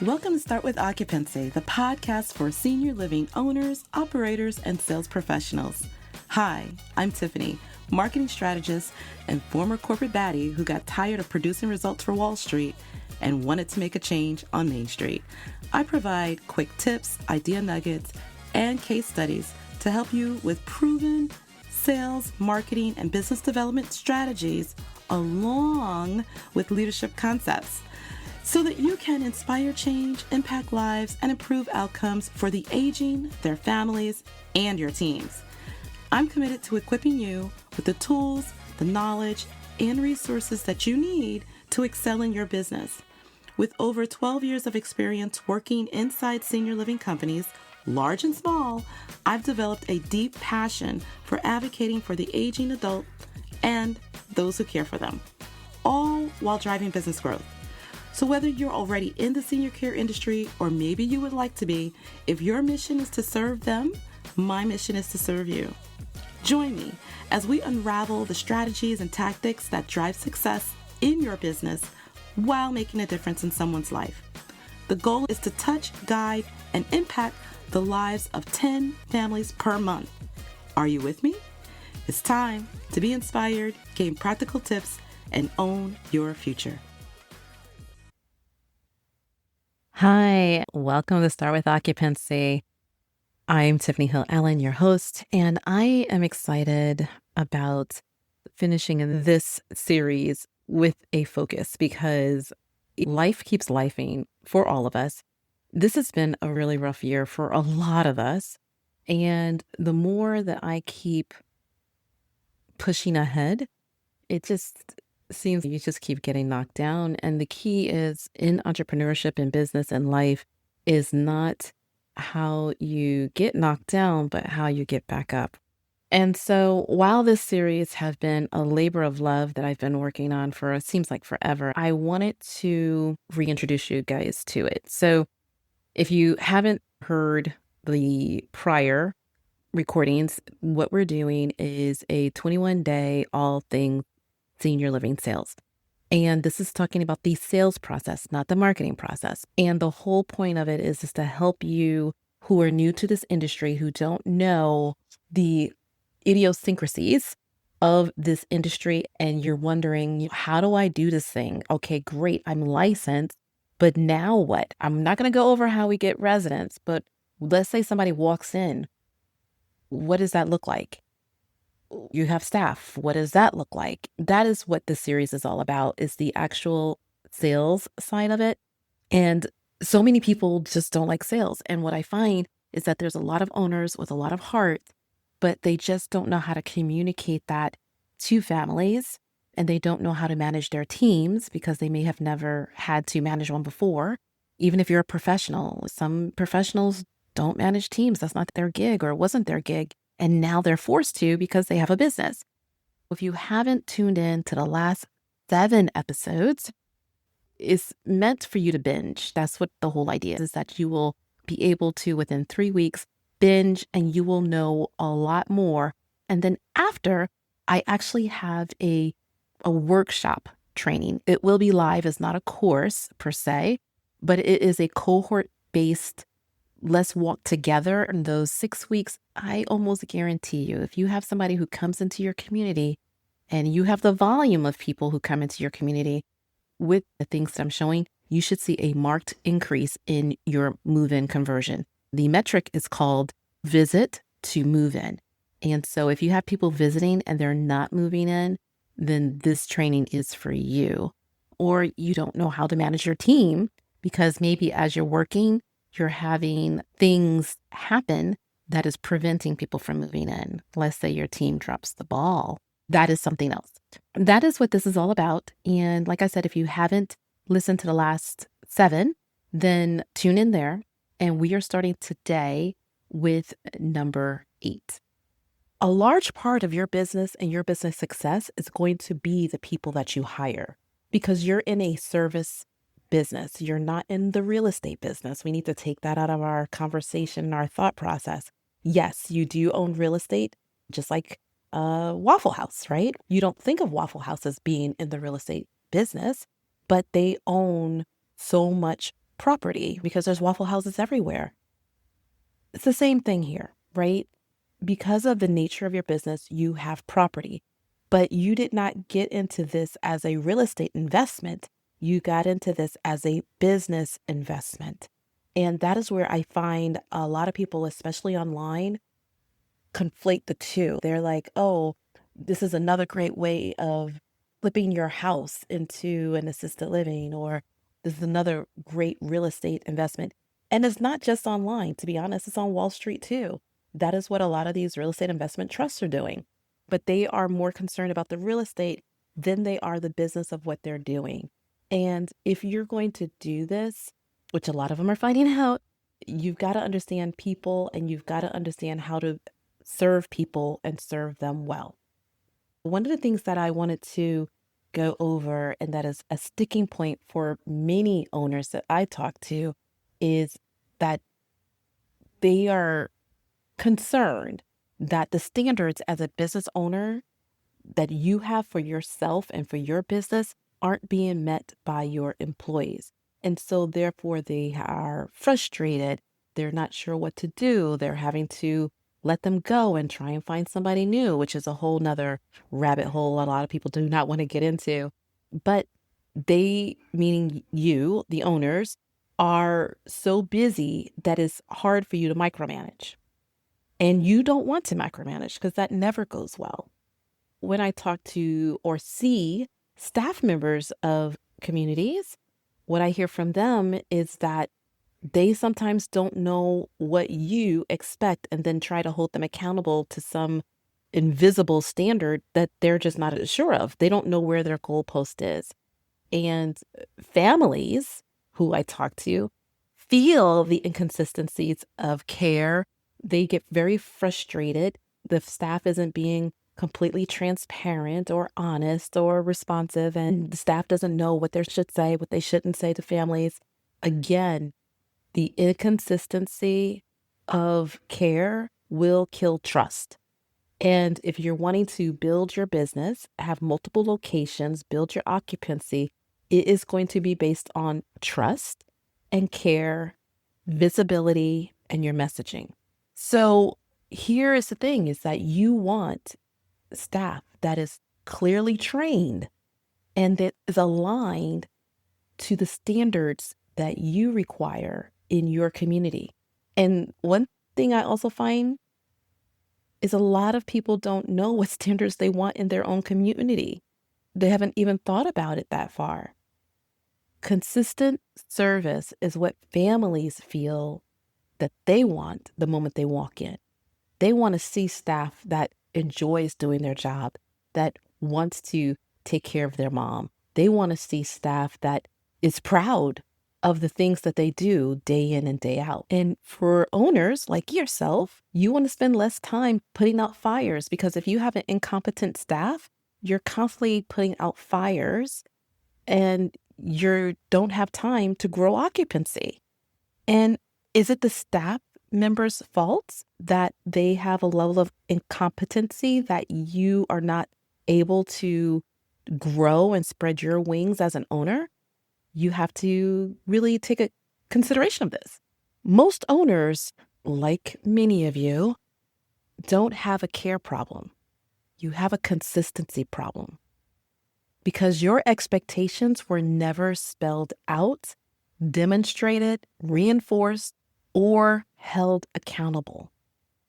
Welcome to Start With Occupancy, the podcast for senior living owners, operators, and sales professionals. Hi, I'm Tiffany, marketing strategist and former corporate baddie who got tired of producing results for Wall Street and wanted to make a change on Main Street. I provide quick tips, idea nuggets, and case studies to help you with proven sales, marketing, and business development strategies along with leadership concepts, so that you can inspire change, impact lives, and improve outcomes for the aging, their families, and your teams. I'm committed to equipping you with the tools, the knowledge, and resources that you need to excel in your business. With over 12 years of experience working inside senior living companies, large and small, I've developed a deep passion for advocating for the aging adult and those who care for them, all while driving business growth. So whether you're already in the senior care industry or maybe you would like to be, if your mission is to serve them, my mission is to serve you. Join me as we unravel the strategies and tactics that drive success in your business while making a difference in someone's life. The goal is to touch, guide, and impact the lives of 10 families per month. Are you with me? It's time to be inspired, gain practical tips, and own your future. Hi, welcome to Start With Occupancy. I'm Tiffany Hill-Allen, your host, and I am excited about finishing this series with a focus because life keeps lifing for all of us. This has been a really rough year for a lot of us, and the more that I keep pushing ahead, it just seems you just keep getting knocked down. And the key is in entrepreneurship and business and life is not how you get knocked down, but how you get back up. And so while this series has been a labor of love that I've been working on for, it seems like forever, I wanted to reintroduce you guys to it. So if you haven't heard the prior recordings, what we're doing is a 21-day all things senior living sales. And this is talking about the sales process, not the marketing process. And the whole point of it is to help you who are new to this industry, who don't know the idiosyncrasies of this industry, and you're wondering, how do I do this thing? Okay, great, I'm licensed, but now what? I'm not going to go over how we get residents, but let's say somebody walks in. What does that look like? You have staff. What does that look like? That is what this series is all about, is the actual sales side of it. And so many people just don't like sales. And what I find is that there's a lot of owners with a lot of heart, but they just don't know how to communicate that to families. And they don't know how to manage their teams because they may have never had to manage one before. Even if you're a professional, some professionals don't manage teams. That's not their gig, or it wasn't their gig. And now they're forced to because they have a business. If you haven't tuned in to the last 7 episodes, it's meant for you to binge. That's what the whole idea is, that you will be able to, within 3 weeks, binge, and you will know a lot more. And then after, I actually have a workshop training. It will be live. It's not a course per se, but it is a cohort-based let's walk together in those 6 weeks. I almost guarantee you, if you have somebody who comes into your community and you have the volume of people who come into your community with the things that I'm showing, you should see a marked increase in your move-in conversion. The metric is called visit to move in. And so if you have people visiting and they're not moving in, then this training is for you. Or you don't know how to manage your team because maybe as you're working, you're having things happen that is preventing people from moving in. Let's say your team drops the ball. That is something else. That is what this is all about. And like I said, if you haven't listened to the last 7, then tune in there. And we are starting today with number 8. A large part of your business and your business success is going to be the people that you hire, because you're in a service business. You're not in the real estate business. We need to take that out of our conversation and our thought process. Yes, you do own real estate, just like a Waffle House, right? You don't think of Waffle House as being in the real estate business, but they own so much property because there's Waffle Houses everywhere. It's the same thing here, right? Because of the nature of your business, you have property, but you did not get into this as a real estate investment. You got into this as a business investment. And that is where I find a lot of people, especially online, conflate the two. They're like, oh, this is another great way of flipping your house into an assisted living, or this is another great real estate investment. And it's not just online, to be honest, it's on Wall Street too. That is what a lot of these real estate investment trusts are doing. But they are more concerned about the real estate than they are the business of what they're doing. And if you're going to do this, which a lot of them are finding out, you've got to understand people and you've got to understand how to serve people and serve them well. One of the things that I wanted to go over, and that is a sticking point for many owners that I talk to, is that they are concerned that the standards as a business owner that you have for yourself and for your business aren't being met by your employees. And so therefore they are frustrated. They're not sure what to do. They're having to let them go and try and find somebody new, which is a whole nother rabbit hole a lot of people do not want to get into. But they, meaning you, the owners, are so busy that it's hard for you to micromanage. And you don't want to micromanage because that never goes well. When I talk to or see staff members of communities, what I hear from them is that they sometimes don't know what you expect and then try to hold them accountable to some invisible standard that they're just not sure of. They don't know where their goalpost is. And families who I talk to feel the inconsistencies of care. They get very frustrated. The staff isn't being completely transparent or honest or responsive, and the staff doesn't know what they should say, what they shouldn't say to families. Again, the inconsistency of care will kill trust. And if you're wanting to build your business, have multiple locations, build your occupancy, it is going to be based on trust and care, visibility, and your messaging. So here is the thing, is that you want staff that is clearly trained and that is aligned to the standards that you require in your community. And one thing I also find is a lot of people don't know what standards they want in their own community. They haven't even thought about it that far. Consistent service is what families feel that they want the moment they walk in. They want to see staff that enjoys doing their job, that wants to take care of their mom. They want to see staff that is proud of the things that they do day in and day out. And for owners like yourself, you want to spend less time putting out fires, because if you have an incompetent staff, you're constantly putting out fires and you don't have time to grow occupancy. And is it the staff members' fault that they have a level of incompetency that you are not able to grow and spread your wings as an owner? You have to really take a consideration of this. Most owners, like many of you, don't have a care problem. You have a consistency problem because your expectations were never spelled out, demonstrated, reinforced, or held accountable.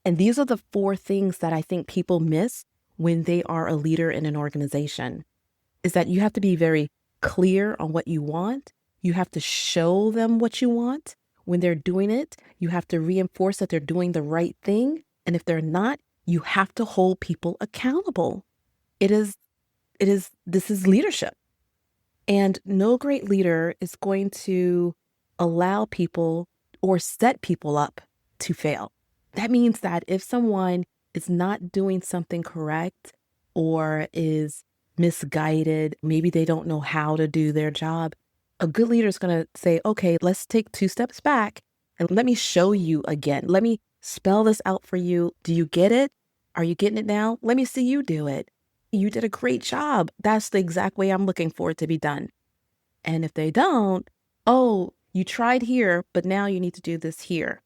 And these are the 4 things that I think people miss when they are a leader in an organization, is that you have to be very clear on what you want. You have to show them what you want. When they're doing it, you have to reinforce that they're doing the right thing. And if they're not, you have to hold people accountable. This is leadership. And no great leader is going to allow people or set people up to fail. That means that if someone is not doing something correct or is misguided, maybe they don't know how to do their job, a good leader is going to say, okay, let's take 2 steps back and let me show you again. Let me spell this out for you. Do you get it? Are you getting it now? Let me see you do it. You did a great job. That's the exact way I'm looking for it to be done. And if they don't, oh, You tried here, but now you need to do this here.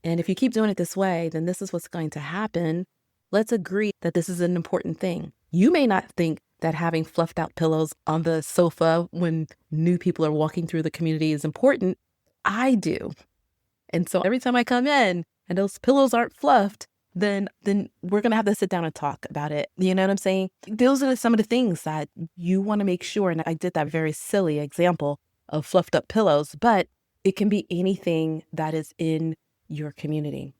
And if you keep doing it this way, then this is what's going to happen. Let's agree that this is an important thing. You may not think that having fluffed out pillows on the sofa when new people are walking through the community is important. I do. And so every time I come in and those pillows aren't fluffed, then we're going to have to sit down and talk about it. You know what I'm saying? Those are some of the things that you want to make sure. And I did that very silly example of fluffed up pillows, but it can be anything that is in your community.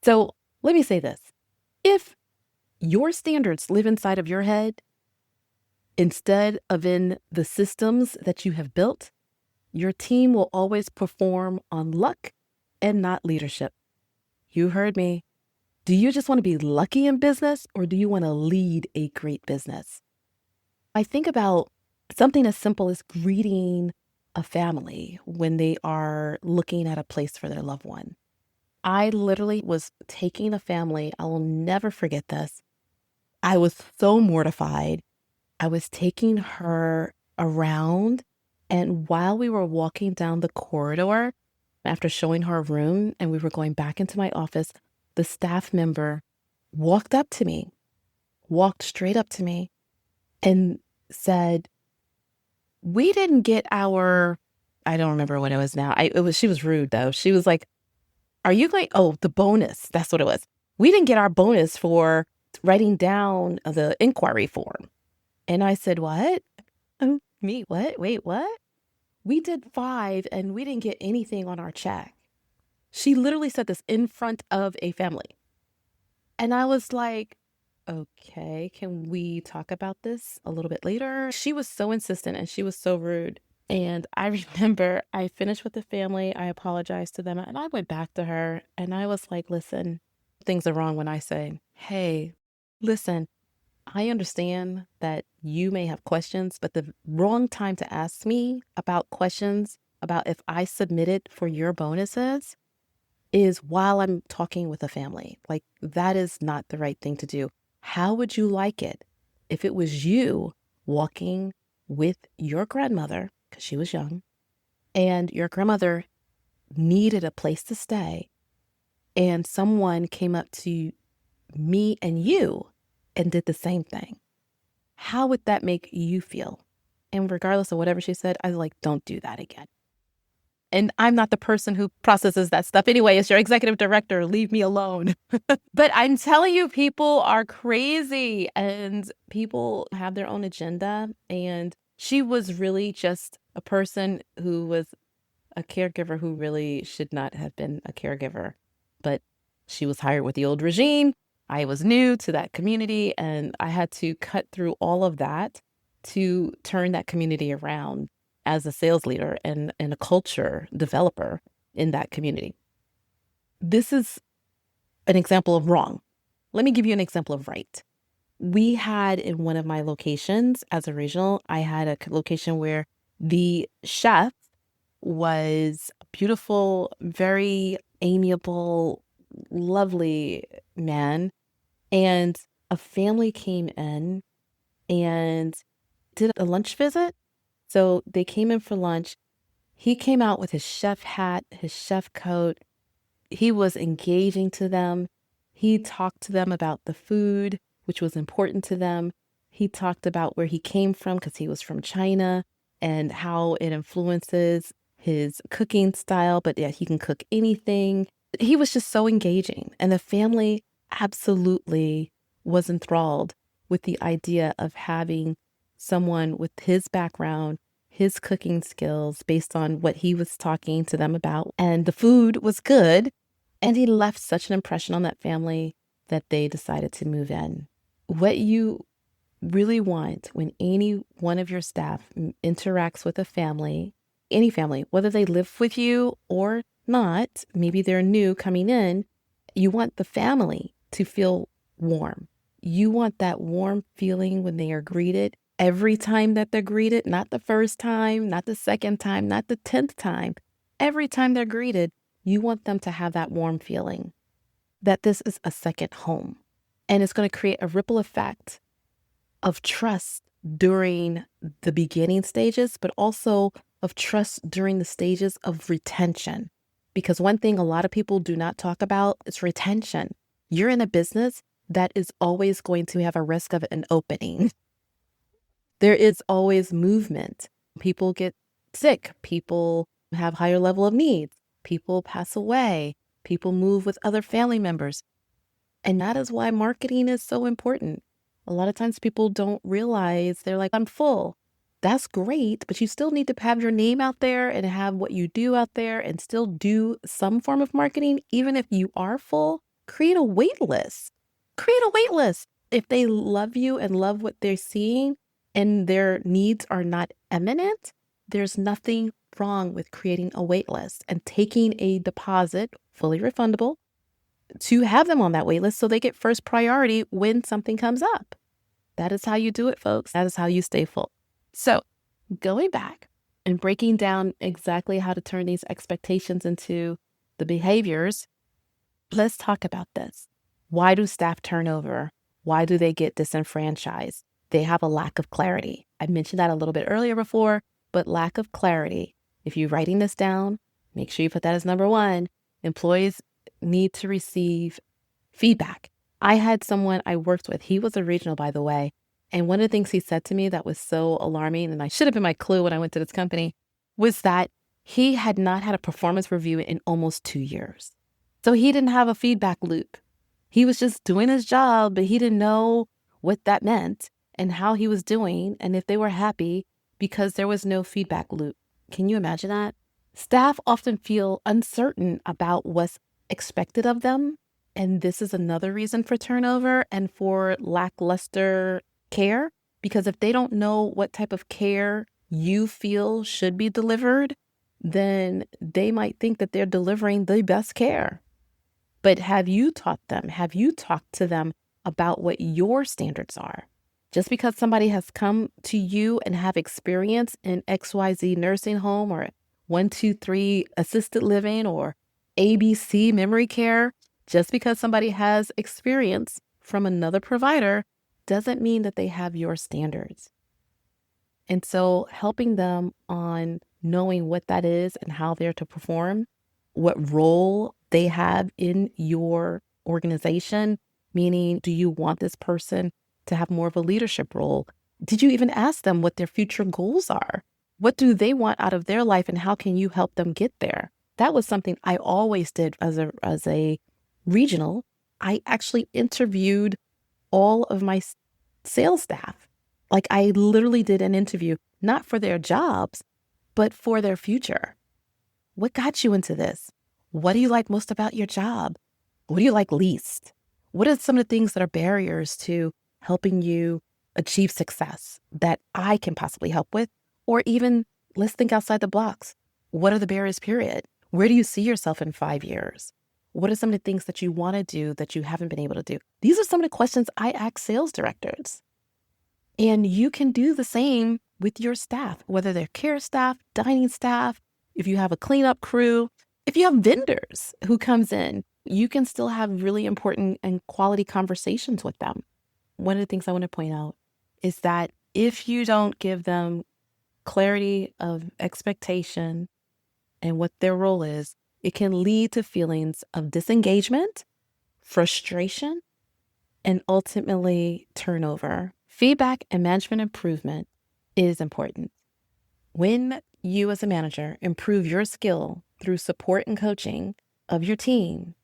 So let me say this. If your standards live inside of your head instead of in the systems that you have built, your team will always perform on luck and not leadership. You heard me. Do you just want to be lucky in business, or do you want to lead a great business? I think about something as simple as greeting a family when they are looking at a place for their loved one. I literally was taking a family. I will never forget this. I was so mortified. I was taking her around, and while we were walking down the corridor, after showing her a room and we were going back into my office, the staff member walked straight up to me and said, "We didn't get our," I don't remember what it was now. She was rude though. She was like, "Are you going, oh, the bonus." That's what it was. "We didn't get our bonus for writing down the inquiry form." And I said, "What? Me? What? Wait, what? We did 5 and we didn't get anything on our check." She literally said this in front of a family. And I was like, "Okay, can we talk about this a little bit later?" She was so insistent and she was so rude. And I remember I finished with the family. I apologized to them and I went back to her and I was like, "Listen, things are wrong when I say, hey, listen, I understand that you may have questions, but the wrong time to ask me about questions about if I submitted for your bonuses is while I'm talking with a family. Like, that is not the right thing to do. How would you like it if it was you walking with your grandmother, because she was young, and your grandmother needed a place to stay, and someone came up to me and you and did the same thing? How would that make you feel?" And regardless of whatever she said, I was like, "Don't do that again." And I'm not the person who processes that stuff anyway. It's your executive director. Leave me alone. But I'm telling you, people are crazy and people have their own agenda. And she was really just a person who was a caregiver who really should not have been a caregiver. But she was hired with the old regime. I was new to that community and I had to cut through all of that to turn that community around as a sales leader and a culture developer in that community. This is an example of wrong. Let me give you an example of right. We had in one of my locations as a regional, I had a location where the chef was a beautiful, very amiable, lovely man. And a family came in and did a lunch visit. So they came in for lunch. He came out with his chef hat, his chef coat. He was engaging to them. He talked to them about the food, which was important to them. He talked about where he came from because he was from China and how it influences his cooking style, but yeah, he can cook anything. He was just so engaging. And the family absolutely was enthralled with the idea of having someone with his background, his cooking skills based on what he was talking to them about. And the food was good. And he left such an impression on that family that they decided to move in. What you really want when any one of your staff interacts with a family, any family, whether they live with you or not, maybe they're new coming in, you want the family to feel warm. You want that warm feeling when they are greeted every time that they're greeted, not the first time, not the second time, not the 10th time. Every time they're greeted, you want them to have that warm feeling that this is a second home. And it's going to create a ripple effect of trust during the beginning stages, but also of trust during the stages of retention. Because one thing a lot of people do not talk about is retention. You're in a business that is always going to have a risk of an opening. There is always movement. People get sick. People have higher level of needs. People pass away. People move with other family members. And that is why marketing is so important. A lot of times people don't realize, they're like, I'm full. That's great, but you still need to have your name out there and have what you do out there and still do some form of marketing. Even if you are full, create a wait list. Create a wait list. If they love you and love what they're seeing and their needs are not eminent, there's nothing wrong with creating a wait list and taking a deposit, fully refundable, to have them on that wait list so they get first priority when something comes up. That is how you do it, folks. That is how you stay full. So going back and breaking down exactly how to turn these expectations into the behaviors, let's talk about this. Why do staff turnover? Why do they get disenfranchised? They have a lack of clarity. I mentioned that a little bit earlier before, but lack of clarity. If you're writing this down, make sure you put that as number one. Employees need to receive feedback. I had someone I worked with, he was a regional, by the way. And one of the things he said to me that was so alarming, and I should have been my clue when I went to this company, was that he had not had a performance review in almost 2 years. So he didn't have a feedback loop. He was just doing his job, but he didn't know what that meant and how he was doing and if they were happy because there was no feedback loop. Can you imagine that? Staff often feel uncertain about what's expected of them. And this is another reason for turnover and for lackluster care, because if they don't know what type of care you feel should be delivered, then they might think that they're delivering the best care. But have you taught them? Have you talked to them about what your standards are? Just because somebody has come to you and have experience in XYZ nursing home or 123 assisted living or ABC memory care, just because somebody has experience from another provider doesn't mean that they have your standards. And so helping them on knowing what that is and how they're to perform, what role they have in your organization, meaning, do you want this person to have more of a leadership role? Did you even ask them what their future goals are? What do they want out of their life and how can you help them get there? That was something I always did as a regional. I actually interviewed all of my sales staff. Like I literally did an interview, not for their jobs, but for their future. What got you into this? What do you like most about your job? What do you like least? What are some of the things that are barriers to helping you achieve success that I can possibly help with? Or even, let's think outside the box. What are the barriers, period? Where do you see yourself in 5 years? What are some of the things that you want to do that you haven't been able to do? These are some of the questions I ask sales directors. And you can do the same with your staff, whether they're care staff, dining staff, if you have a cleanup crew, if you have vendors who comes in, you can still have really important and quality conversations with them. One of the things I want to point out is that if you don't give them clarity of expectation and what their role is, it can lead to feelings of disengagement, frustration, and ultimately turnover. Feedback and management improvement is important. When you as a manager improve your skill through support and coaching of your team's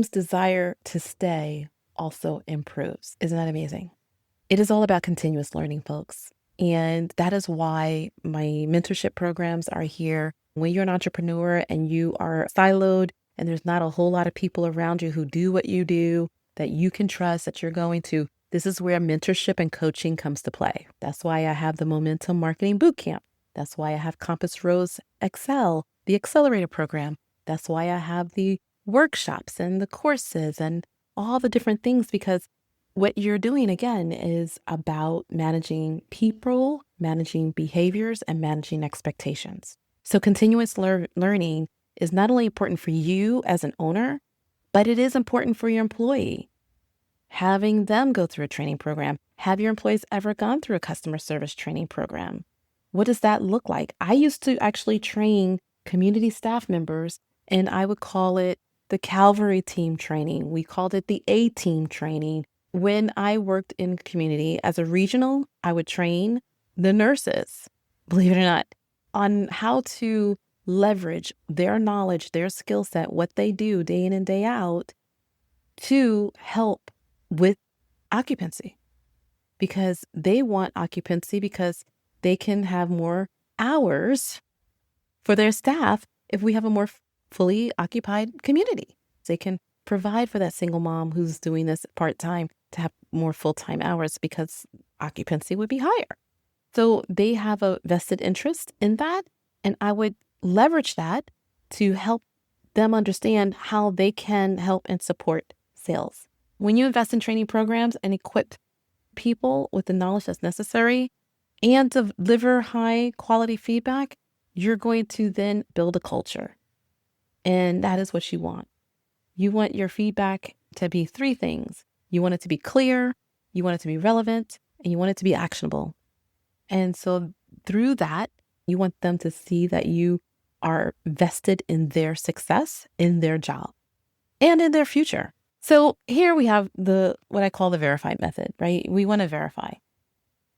desire to stay also improves. Isn't that amazing? It is all about continuous learning, folks. And that is why my mentorship programs are here. When you're an entrepreneur and you are siloed and there's not a whole lot of people around you who do what you do, that you can trust that you're going to, this is where mentorship and coaching comes to play. That's why I have the Momentum Marketing Bootcamp. That's why I have Compass Rose Excel, the accelerator program. That's why I have the workshops and the courses and all the different things, because what you're doing, again, is about managing people, managing behaviors, and managing expectations. So continuous learning is not only important for you as an owner, but it is important for your employee. Having them go through a training program. Have your employees ever gone through a customer service training program? What does that look like? I used to actually train community staff members, and I would call it the cavalry team training. We called it the A team training. When I worked in community as a regional, I would train the nurses, believe it or not, on how to leverage their knowledge, their skill set, what they do day in and day out to help with occupancy, because they want occupancy because they can have more hours for their staff if we have a more fully occupied community. They can provide for that single mom who's doing this part-time to have more full-time hours because occupancy would be higher. So they have a vested interest in that, and I would leverage that to help them understand how they can help and support sales. When you invest in training programs and equip people with the knowledge that's necessary and deliver high quality feedback, you're going to then build a culture. And that is what you want. You want your feedback to be three things. You want it to be clear, you want it to be relevant, and you want it to be actionable. And so through that, you want them to see that you are vested in their success, in their job, and in their future. So here we have what I call the verified method, right? We want to verify.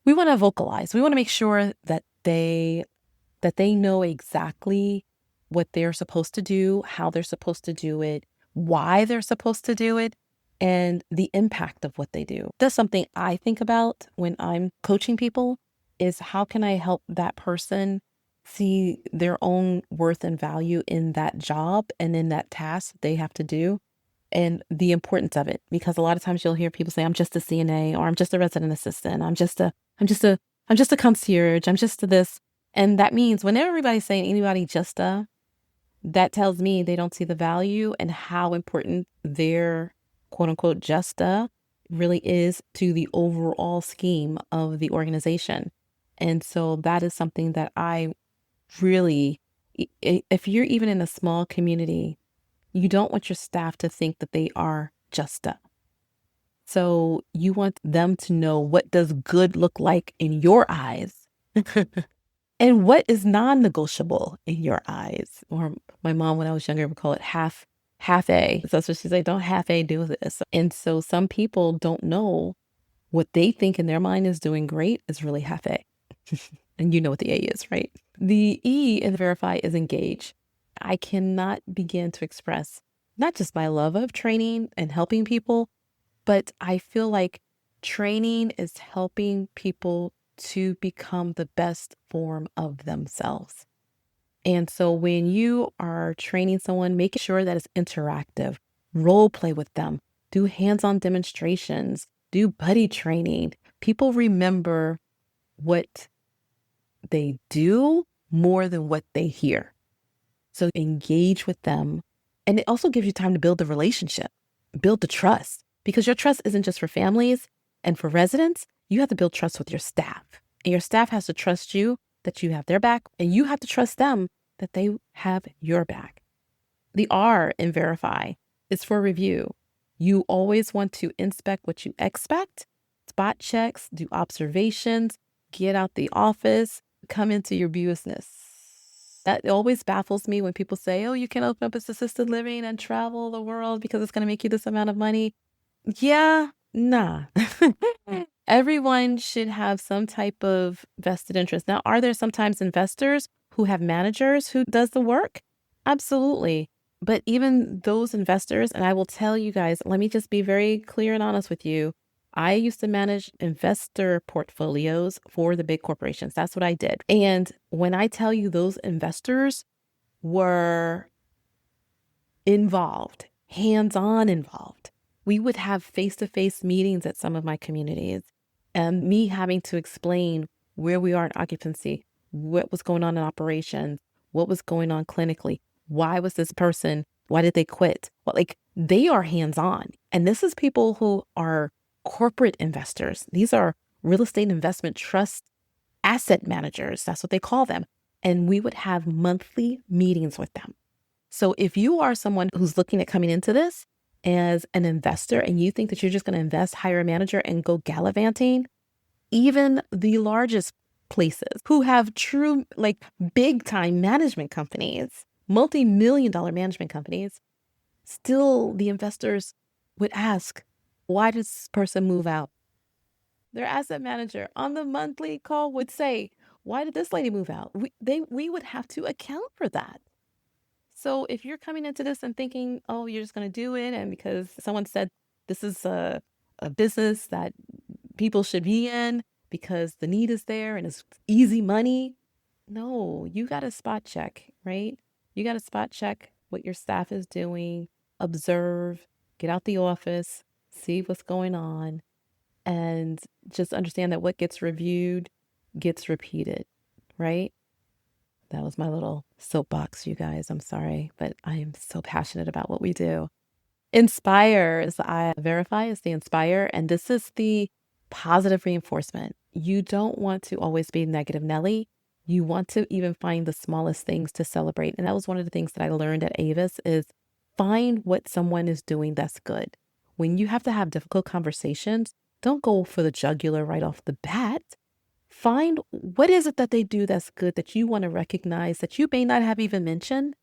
We want to vocalize. We want to make sure that they know exactly what they're supposed to do, how they're supposed to do it, why they're supposed to do it, and the impact of what they do. That's something I think about when I'm coaching people, is how can I help that person see their own worth and value in that job and in that task they have to do, and the importance of it. Because a lot of times you'll hear people say, I'm just a CNA, or I'm just a resident assistant. I'm just a concierge. I'm just a this. And that means when everybody's saying anybody just that tells me they don't see the value and how important their quote unquote just really is to the overall scheme of the organization. And so that is something that I really, if you're even in a small community, you don't want your staff to think that they are just a. So you want them to know, what does good look like in your eyes? And what is non-negotiable in your eyes? Or my mom, when I was younger, would call it half A. So that's what she said, don't half A do this. And so some people don't know what they think in their mind is doing great is really half A. And you know what the A is, right? The E in verify is engage. I cannot begin to express not just my love of training and helping people, but I feel like training is helping people to become the best form of themselves. And so when you are training someone, make sure that it's interactive, role play with them, do hands-on demonstrations, do buddy training. People remember what they do more than what they hear. So engage with them. And it also gives you time to build the relationship, build the trust, because your trust isn't just for families and for residents. You have to build trust with your staff, and your staff has to trust you that you have their back, and you have to trust them that they have your back. The R in verify is for review. You always want to inspect what you expect, spot checks, do observations, get out the office, come into your business. That always baffles me when people say, oh, you can open up this assisted living and travel the world because it's going to make you this amount of money. Yeah, nah. Everyone should have some type of vested interest. Now, are there sometimes investors who have managers who does the work? Absolutely. But even those investors, and I will tell you guys, let me just be very clear and honest with you. I used to manage investor portfolios for the big corporations. That's what I did. And when I tell you those investors were involved, hands-on involved, we would have face-to-face meetings at some of my communities, and me having to explain where we are in occupancy, what was going on in operations, what was going on clinically, why was this person, why did they quit? Well, like, they are hands-on. And this is people who are corporate investors. These are real estate investment trust asset managers. That's what they call them. And we would have monthly meetings with them. So if you are someone who's looking at coming into this as an investor and you think that you're just going to invest, hire a manager, and go gallivanting, even the largest places who have true, like big time management companies, multi-million-dollar management companies, still the investors would ask, why does this person move out? Their asset manager on the monthly call would say, why did this lady move out? We would have to account for that. So if you're coming into this and thinking, oh, you're just going to do it, and because someone said this is a business that people should be in because the need is there and it's easy money. No, you got to spot check, right? You got to spot check what your staff is doing, observe, get out the office, see what's going on, and just understand that what gets reviewed gets repeated, right? That was my little soapbox, you guys. I'm sorry, but I am so passionate about what we do. Inspire is I verify is the inspire, and this is the positive reinforcement. You don't want to always be negative Nelly. You want to even find the smallest things to celebrate. And that was one of the things that I learned at Avis is find what someone is doing that's good. When you have to have difficult conversations, don't go for the jugular right off the bat. Find what is it that they do that's good that you want to recognize that you may not have even mentioned.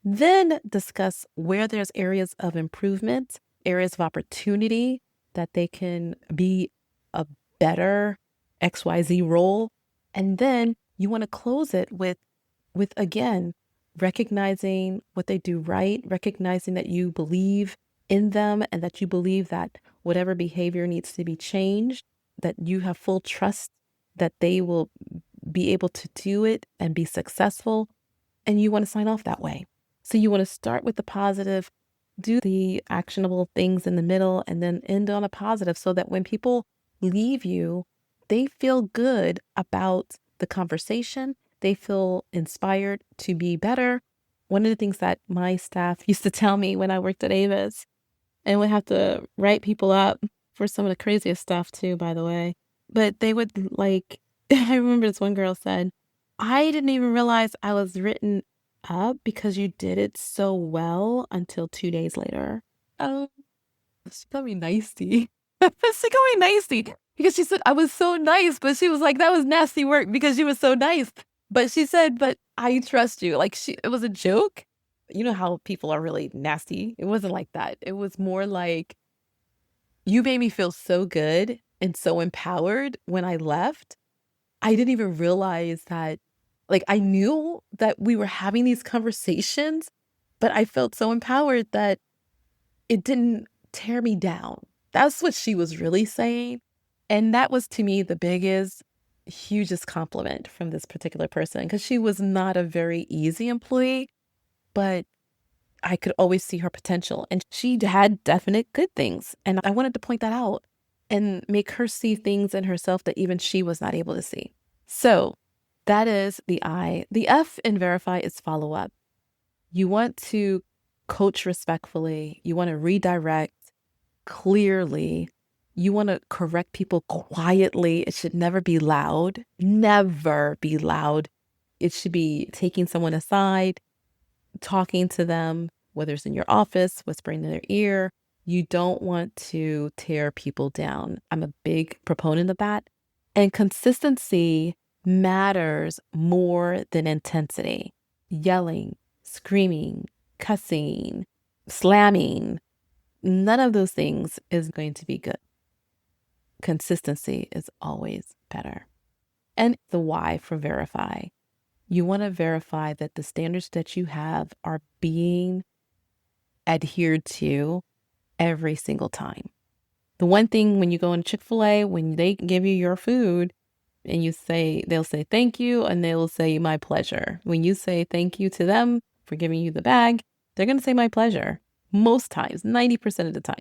Then discuss where there's areas of improvement, areas of opportunity that they can be a better XYZ role. And then you want to close it with again, recognizing what they do right, recognizing that you believe in them and that you believe that whatever behavior needs to be changed, that you have full trust that they will be able to do it and be successful. And you want to sign off that way. So you want to start with the positive, do the actionable things in the middle, and then end on a positive so that when people leave you, they feel good about the conversation. They feel inspired to be better. One of the things that my staff used to tell me when I worked at Avis, and would have to write people up for some of the craziest stuff too, by the way. But they would like, I remember this one girl said, I didn't even realize I was written up because you did it so well until 2 days later. Oh, she called me nicey. She called me nicey because she said I was so nice, but she was like, that was nasty work because you were so nice. But she said, but I trust you. Like it was a joke. You know how people are really nasty. It wasn't like that. It was more like, you made me feel so good and so empowered when I left. I didn't even realize that, like, I knew that we were having these conversations, but I felt so empowered that it didn't tear me down. That's what she was really saying. And that was to me the biggest, hugest compliment from this particular person because she was not a very easy employee, but I could always see her potential. And she had definite good things. And I wanted to point that out and make her see things in herself that even she was not able to see. So that is the I. The F in verify is follow up. You want to coach respectfully. You want to redirect clearly. You want to correct people quietly. It should never be loud. Never be loud. It should be taking someone aside, talking to them, whether it's in your office, whispering in their ear. You don't want to tear people down. I'm a big proponent of that. And consistency matters more than intensity. Yelling, screaming, cussing, slamming, none of those things is going to be good. Consistency is always better. And the why for verify. You want to verify that the standards that you have are being adhered to every single time. The one thing when you go in Chick-fil-A, when they give you your food and they'll say thank you and they will say my pleasure. When you say thank you to them for giving you the bag, they're going to say my pleasure. Most times, 90% of the time.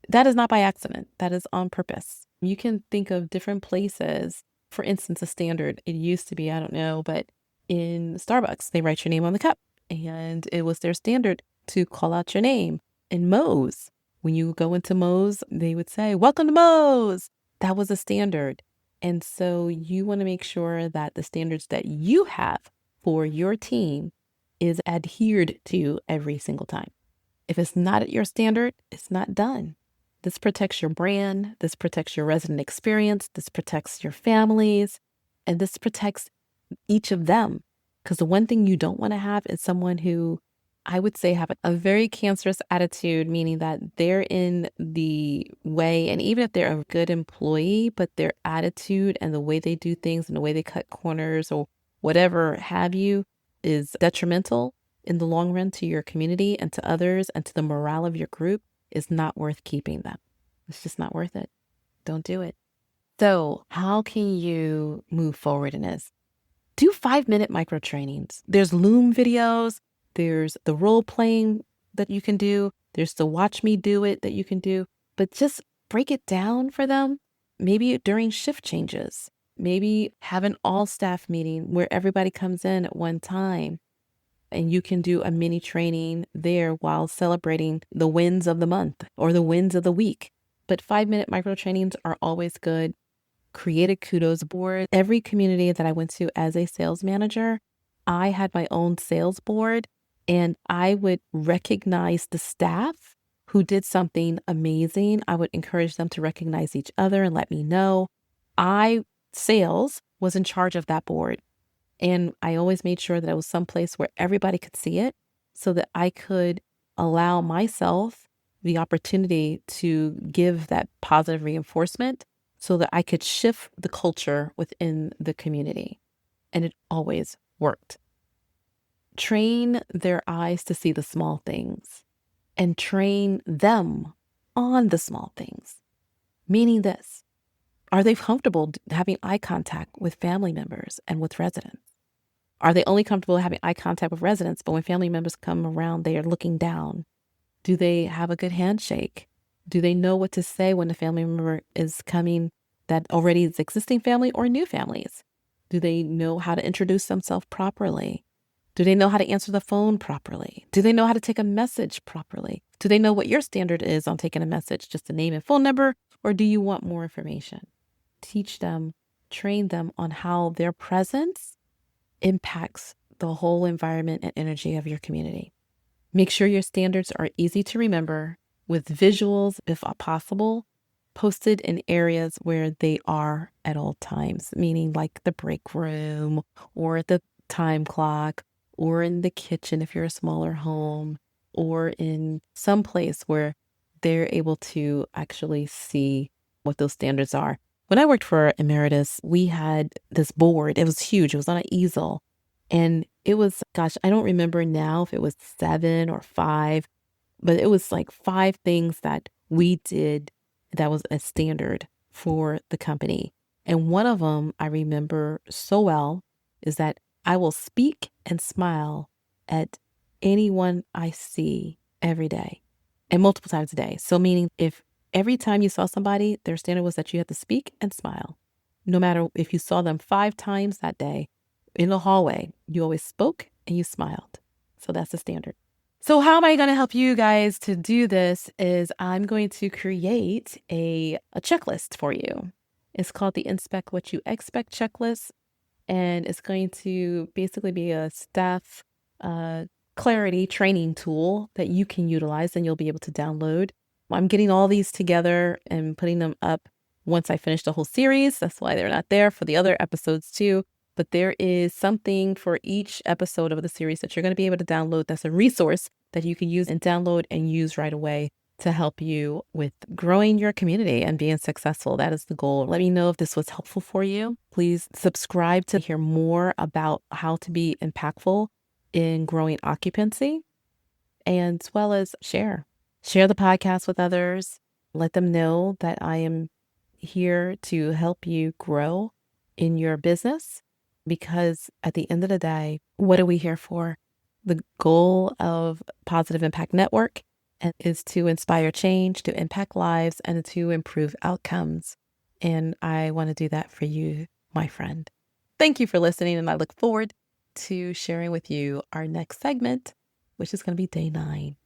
That is not by accident. That is on purpose. You can think of different places. For instance, a standard, it used to be, I don't know, but in Starbucks, they write your name on the cup and it was their standard to call out your name. In Moe's, when you go into Moe's, they would say, welcome to Moe's. That was a standard. And so you want to make sure that the standards that you have for your team is adhered to every single time. If it's not at your standard, it's not done. This protects your brand. This protects your resident experience. This protects your families. And this protects each of them. Because the one thing you don't want to have is someone who I would say have a very cancerous attitude, meaning that they're in the way, and even if they're a good employee, but their attitude and the way they do things and the way they cut corners or whatever have you is detrimental in the long run to your community and to others and to the morale of your group, is not worth keeping them. It's just not worth it. Don't do it. So how can you move forward in this? Do 5-minute micro trainings. There's Loom videos. There's the role playing that you can do. There's the watch me do it that you can do. But just break it down for them. Maybe during shift changes. Maybe have an all staff meeting where everybody comes in at one time and you can do a mini training there while celebrating the wins of the month or the wins of the week. But 5-minute micro trainings are always good. Create a kudos board. Every community that I went to as a sales manager, I had my own sales board, and I would recognize the staff who did something amazing. I would encourage them to recognize each other and let me know. Sales was in charge of that board. And I always made sure that it was someplace where everybody could see it so that I could allow myself the opportunity to give that positive reinforcement so that I could shift the culture within the community. And it always worked. Train their eyes to see the small things and train them on the small things. Meaning this, are they comfortable having eye contact with family members and with residents? Are they only comfortable having eye contact with residents, but when family members come around, they are looking down? Do they have a good handshake? Do they know what to say when the family member is coming that already is existing family or new families? Do they know how to introduce themselves properly? Do they know how to answer the phone properly? Do they know how to take a message properly? Do they know what your standard is on taking a message, just a name and phone number, or do you want more information? Teach them, train them on how their presence impacts the whole environment and energy of your community. Make sure your standards are easy to remember with visuals, if possible, posted in areas where they are at all times, meaning like the break room or the time clock or in the kitchen if you're a smaller home or in some place where they're able to actually see what those standards are. When I worked for Emeritus, we had this board. It was huge. It was on an easel. And it was, gosh, I don't remember now if it was 7 or 5, but it was like 5 things that we did that was a standard for the company. And one of them I remember so well is that I will speak and smile at anyone I see every day and multiple times a day. So meaning if every time you saw somebody, their standard was that you had to speak and smile. No matter if you saw them 5 times that day in the hallway, you always spoke and you smiled. So that's the standard. So how am I going to help you guys to do this is I'm going to create a checklist for you. It's called the Inspect What You Expect checklist. And it's going to basically be a staff clarity training tool that you can utilize and you'll be able to download. I'm getting all these together and putting them up once I finish the whole series. That's why they're not there for the other episodes too. But there is something for each episode of the series that you're going to be able to download. That's a resource that you can use and download and use right away to help you with growing your community and being successful. That is the goal. Let me know if this was helpful for you. Please subscribe to hear more about how to be impactful in growing occupancy, and as well as share the podcast with others. Let them know that I am here to help you grow in your business, because at the end of the day, what are we here for? The goal of Positive Impact Network is to inspire change, to impact lives, and to improve outcomes. And I want to do that for you, my friend. Thank you for listening, and I look forward to sharing with you our next segment, which is going to be day 9.